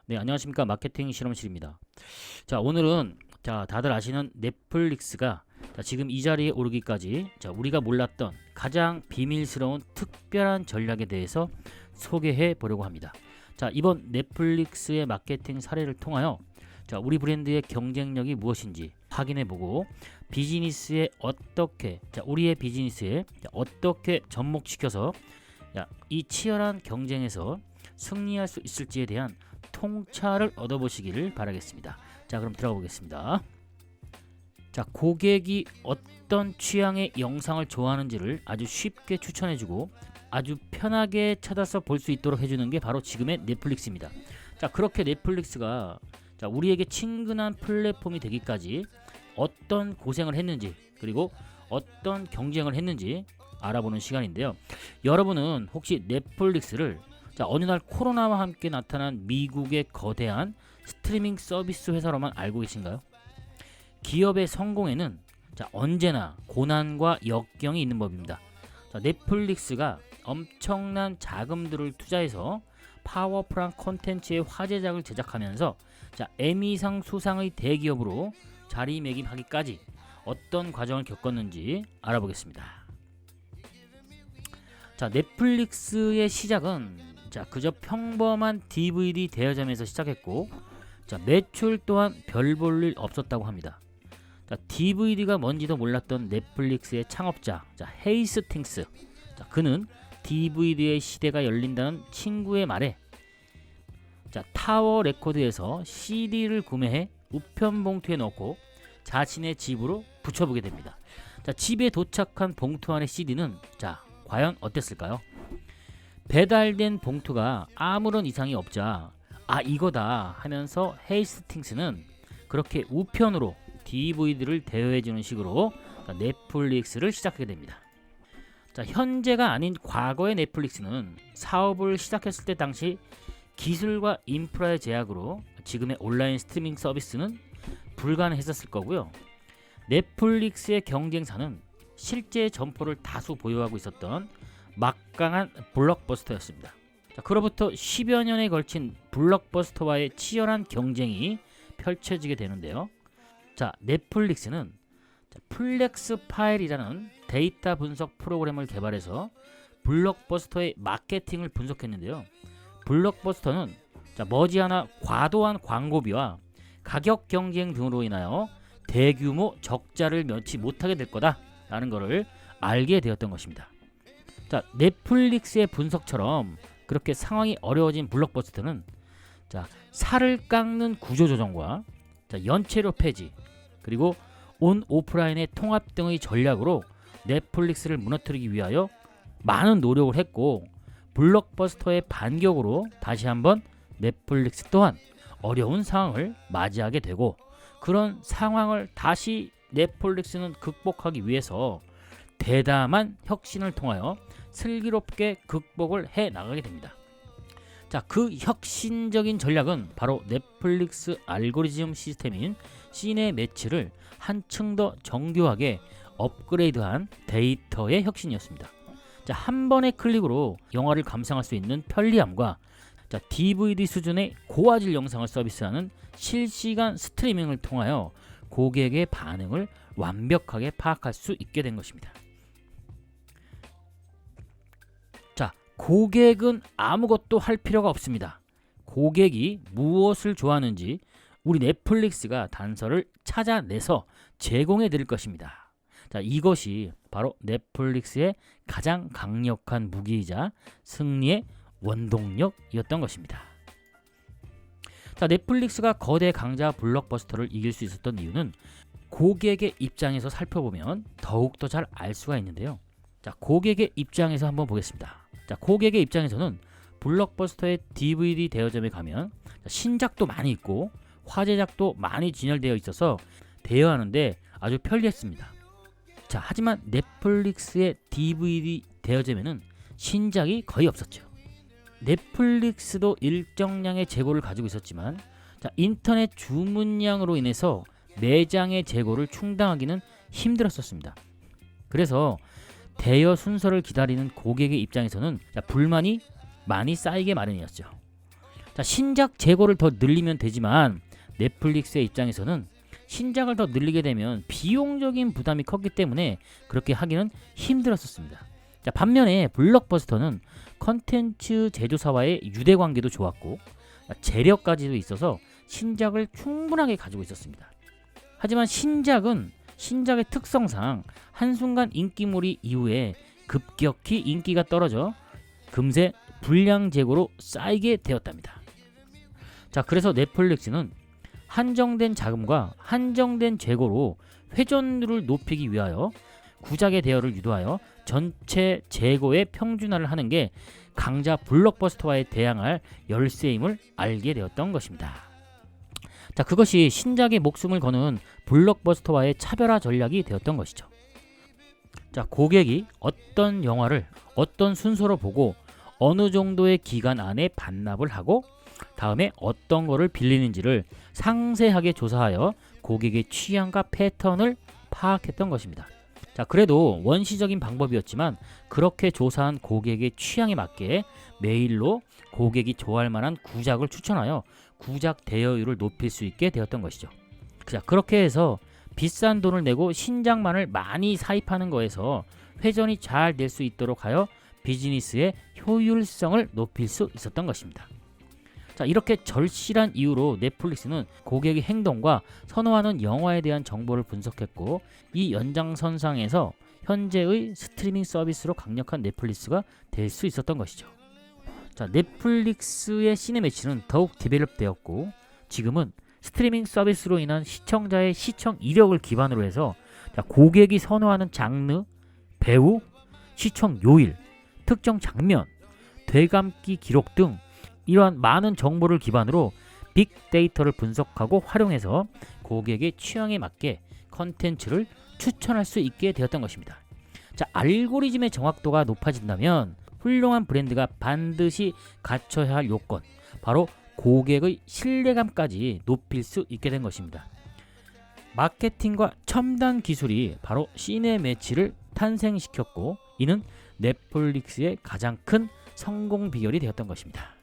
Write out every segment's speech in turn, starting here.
네, 안녕하십니까. 마케팅 실험실입니다. 자, 오늘은 다들 아시는 넷플릭스가 지금 이 자리에 오르기까지 우리가 몰랐던 가장 비밀스러운 특별한 전략에 대해서 소개해 보려고 합니다. 자, 이번 넷플릭스의 마케팅 사례를 통하여 우리 브랜드의 경쟁력이 무엇인지 확인해 보고 비즈니스에 어떻게 우리의 비즈니스에 어떻게 접목시켜서 이 치열한 경쟁에서 승리할 수 있을지에 대한 통찰을 얻어보시기를 바라겠습니다. 자, 그럼 들어가 보겠습니다. 자, 고객이 어떤 취향의 영상을 좋아하는지를 아주 쉽게 추천해주고 아주 편하게 찾아서 볼 수 있도록 해주는 게 바로 지금의 넷플릭스입니다. 자, 그렇게 넷플릭스가 우리에게 친근한 플랫폼이 되기까지 어떤 고생을 했는지 그리고 어떤 경쟁을 했는지 알아보는 시간인데요. 여러분은 혹시 넷플릭스를 어느 날 코로나와 함께 나타난 미국의 거대한 스트리밍 서비스 회사로만 알고 계신가요? 기업의 성공에는 언제나 고난과 역경이 있는 법입니다. 넷플릭스가 엄청난 자금들을 투자해서 파워풀한 콘텐츠의 화제작을 제작하면서 에미상 수상의 대기업으로 자리매김하기까지 어떤 과정을 겪었는지 알아보겠습니다. 자, 넷플릭스의 시작은 그저 평범한 DVD 대여점에서 시작했고 매출 또한 별 볼 일 없었다고 합니다. DVD가 뭔지도 몰랐던 넷플릭스의 창업자 헤이스팅스, 그는 DVD의 시대가 열린다는 친구의 말에 타워 레코드에서 CD를 구매해 우편 봉투에 넣고 자신의 집으로 붙여보게 됩니다. 집에 도착한 봉투 안의 CD는 과연 어땠을까요? 배달된 봉투가 아무런 이상이 없자 이거다 하면서 헤이스팅스는 그렇게 우편으로 DVD를 대여해주는 식으로 넷플릭스를 시작하게 됩니다. 현재가 아닌 과거의 넷플릭스는 사업을 시작했을 때 당시 기술과 인프라의 제약으로 지금의 온라인 스트리밍 서비스는 불가능했었을 거고요. 넷플릭스의 경쟁사는 실제 점포를 다수 보유하고 있었던 막강한 블록버스터였습니다. 그로부터 10여 년에 걸친 블록버스터와의 치열한 경쟁이 펼쳐지게 되는데요. 넷플릭스는 플렉스 파일이라는 데이터 분석 프로그램을 개발해서 블록버스터의 마케팅을 분석했는데요. 블록버스터는 머지않아 과도한 광고비와 가격 경쟁 등으로 인하여 대규모 적자를 면치 못하게 될 거다라는 것을 알게 되었던 것입니다. 넷플릭스의 분석처럼 그렇게 상황이 어려워진 블록버스터는 살을 깎는 구조조정과 연체료 폐지 그리고 온 오프라인의 통합 등의 전략으로 넷플릭스를 무너뜨리기 위하여 많은 노력을 했고 블록버스터의 반격으로 다시 한번 넷플릭스 또한 어려운 상황을 맞이하게 되고 그런 상황을 다시 넷플릭스는 극복하기 위해서 대담한 혁신을 통하여 슬기롭게 극복을 해 나가게 됩니다. 그 혁신적인 전략은 바로 넷플릭스 알고리즘 시스템인 시네 매치를 한층 더 정교하게 업그레이드한 데이터의 혁신이었습니다. 한 번의 클릭으로 영화를 감상할 수 있는 편리함과 DVD 수준의 고화질 영상을 서비스하는 실시간 스트리밍을 통하여 고객의 반응을 완벽하게 파악할 수 있게 된 것입니다. 고객은 아무것도 할 필요가 없습니다. 고객이 무엇을 좋아하는지 우리 넷플릭스가 단서를 찾아내서 제공해 드릴 것입니다. 이것이 바로 넷플릭스의 가장 강력한 무기이자 승리의 원동력이었던 것입니다. 넷플릭스가 거대 강자 블록버스터를 이길 수 있었던 이유는 고객의 입장에서 살펴보면 더욱더 잘 알 수가 있는데요. 고객의 입장에서 한번 보겠습니다. 고객의 입장에서는 블록버스터의 DVD 대여점에 가면 신작도 많이 있고 화제작도 많이 진열되어 있어서 대여하는데 아주 편리했습니다. 하지만 넷플릭스의 DVD 대여점에는 신작이 거의 없었죠. 넷플릭스도 일정량의 재고를 가지고 있었지만 인터넷 주문량으로 인해서 매장의 재고를 충당하기는 힘들었었습니다. 그래서 대여 순서를 기다리는 고객의 입장에서는 불만이 많이 쌓이게 마련이었죠. 자, 신작 재고를 더 늘리면 되지만 넷플릭스의 입장에서는 신작을 더 늘리게 되면 비용적인 부담이 컸기 때문에 그렇게 하기는 힘들었었습니다. 자, 반면에 블록버스터는 컨텐츠 제조사와의 유대관계도 좋았고 재력까지도 있어서 신작을 충분하게 가지고 있었습니다. 하지만 신작의 특성상 한순간 인기몰이 이후에 급격히 인기가 떨어져 금세 불량 재고로 쌓이게 되었답니다. 자, 그래서 넷플릭스는 한정된 자금과 한정된 재고로 회전율을 높이기 위하여 구작의 대여를 유도하여 전체 재고의 평준화를 하는 게 강자 블록버스터와에 대항할 열쇠임을 알게 되었던 것입니다. 자, 그것이 신작에 목숨을 거는 블록버스터와의 차별화 전략이 되었던 것이죠. 자, 고객이 어떤 영화를 어떤 순서로 보고 어느 정도의 기간 안에 반납을 하고 다음에 어떤 거를 빌리는지를 상세하게 조사하여 고객의 취향과 패턴을 파악했던 것입니다. 자, 그래도 원시적인 방법이었지만 그렇게 조사한 고객의 취향에 맞게 메일로 고객이 좋아할 만한 구작을 추천하여 구작 대여율을 높일 수 있게 되었던 것이죠. 자, 그렇게 해서 비싼 돈을 내고 신작만을 많이 사입하는 거에서 회전이 잘 될 수 있도록 하여 비즈니스의 효율성을 높일 수 있었던 것입니다. 자, 이렇게 절실한 이유로 넷플릭스는 고객의 행동과 선호하는 영화에 대한 정보를 분석했고 이 연장선상에서 현재의 스트리밍 서비스로 강력한 넷플릭스가 될 수 있었던 것이죠. 자, 넷플릭스의 시네매치는 더욱 디벨롭 되었고 지금은 스트리밍 서비스로 인한 시청자의 시청 이력을 기반으로 해서 고객이 선호하는 장르, 배우, 시청 요일, 특정 장면, 되감기 기록 등 이러한 많은 정보를 기반으로 빅데이터를 분석하고 활용해서 고객의 취향에 맞게 컨텐츠를 추천할 수 있게 되었던 것입니다. 자, 알고리즘의 정확도가 높아진다면 훌륭한 브랜드가 반드시 갖춰야 할 요건, 바로 고객의 신뢰감까지 높일 수 있게 된 것입니다. 마케팅과 첨단 기술이 바로 시네매치를 탄생시켰고 이는 넷플릭스의 가장 큰 성공 비결이 되었던 것입니다.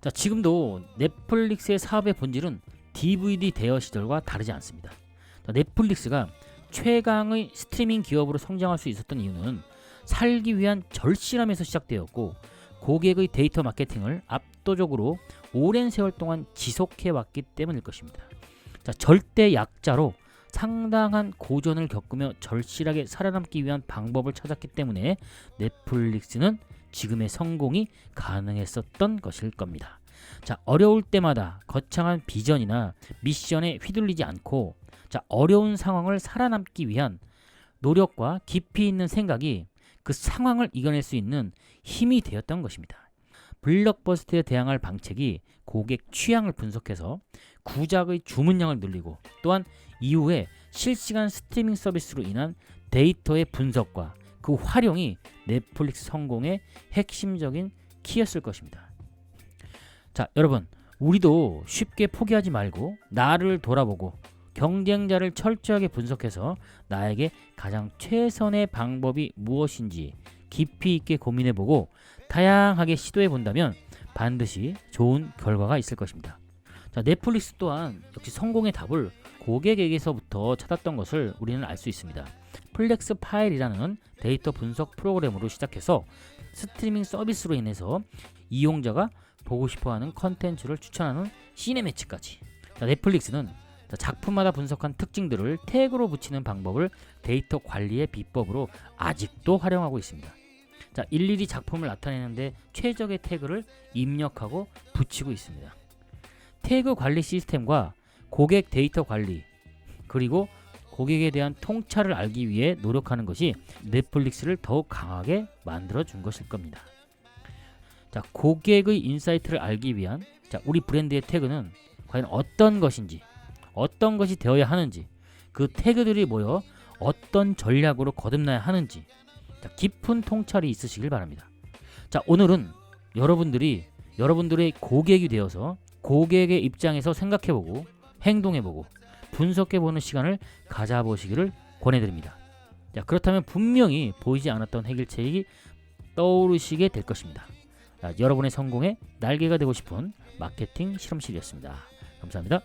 자, 지금도 넷플릭스의 사업의 본질은 DVD 대여 시절과 다르지 않습니다. 자, 넷플릭스가 최강의 스트리밍 기업으로 성장할 수 있었던 이유는 살기 위한 절실함에서 시작되었고 고객의 데이터 마케팅을 압도적으로 오랜 세월 동안 지속해 왔기 때문일 것입니다. 자, 절대 약자로 상당한 고전을 겪으며 절실하게 살아남기 위한 방법을 찾았기 때문에 넷플릭스는 지금의 성공이 가능했었던 것일 겁니다. 자, 어려울 때마다 거창한 비전이나 미션에 휘둘리지 않고 어려운 상황을 살아남기 위한 노력과 깊이 있는 생각이 그 상황을 이겨낼 수 있는 힘이 되었던 것입니다. 블록버스터에 대항할 방책이 고객 취향을 분석해서 구작의 주문량을 늘리고 또한 이후에 실시간 스트리밍 서비스로 인한 데이터의 분석과 그 활용이 넷플릭스 성공의 핵심적인 키였을 것입니다. 자, 여러분, 우리도 쉽게 포기하지 말고 나를 돌아보고 경쟁자를 철저하게 분석해서 나에게 가장 최선의 방법이 무엇인지 깊이 있게 고민해보고 다양하게 시도해본다면 반드시 좋은 결과가 있을 것입니다. 자, 넷플릭스 또한 역시 성공의 답을 고객에게서부터 찾았던 것을 우리는 알 수 있습니다. 플렉스 파일이라는 데이터 분석 프로그램으로 시작해서 스트리밍 서비스로 인해서 이용자가 보고 싶어하는 컨텐츠를 추천하는 시네매치까지. 자, 넷플릭스는 작품마다 분석한 특징들을 태그로 붙이는 방법을 데이터 관리의 비법으로 아직도 활용하고 있습니다. 자, 일일이 작품을 나타내는데 최적의 태그를 입력하고 붙이고 있습니다. 태그 관리 시스템과 고객 데이터 관리 그리고 고객에 대한 통찰을 알기 위해 노력하는 것이 넷플릭스를 더욱 강하게 만들어 준 것일 겁니다. 자, 고객의 인사이트를 알기 위한 우리 브랜드의 태그는 과연 어떤 것인지, 어떤 것이 되어야 하는지, 그 태그들이 모여 어떤 전략으로 거듭나야 하는지 깊은 통찰이 있으시길 바랍니다. 자, 오늘은 여러분들의 고객이 되어서 고객의 입장에서 생각해보고 행동해보고 분석해보는 시간을 가져보시기를 권해드립니다. 자, 그렇다면 분명히 보이지 않았던 해결책이 떠오르시게 될 것입니다. 자, 여러분의 성공에 날개가 되고 싶은 마케팅 실험실이었습니다. 감사합니다.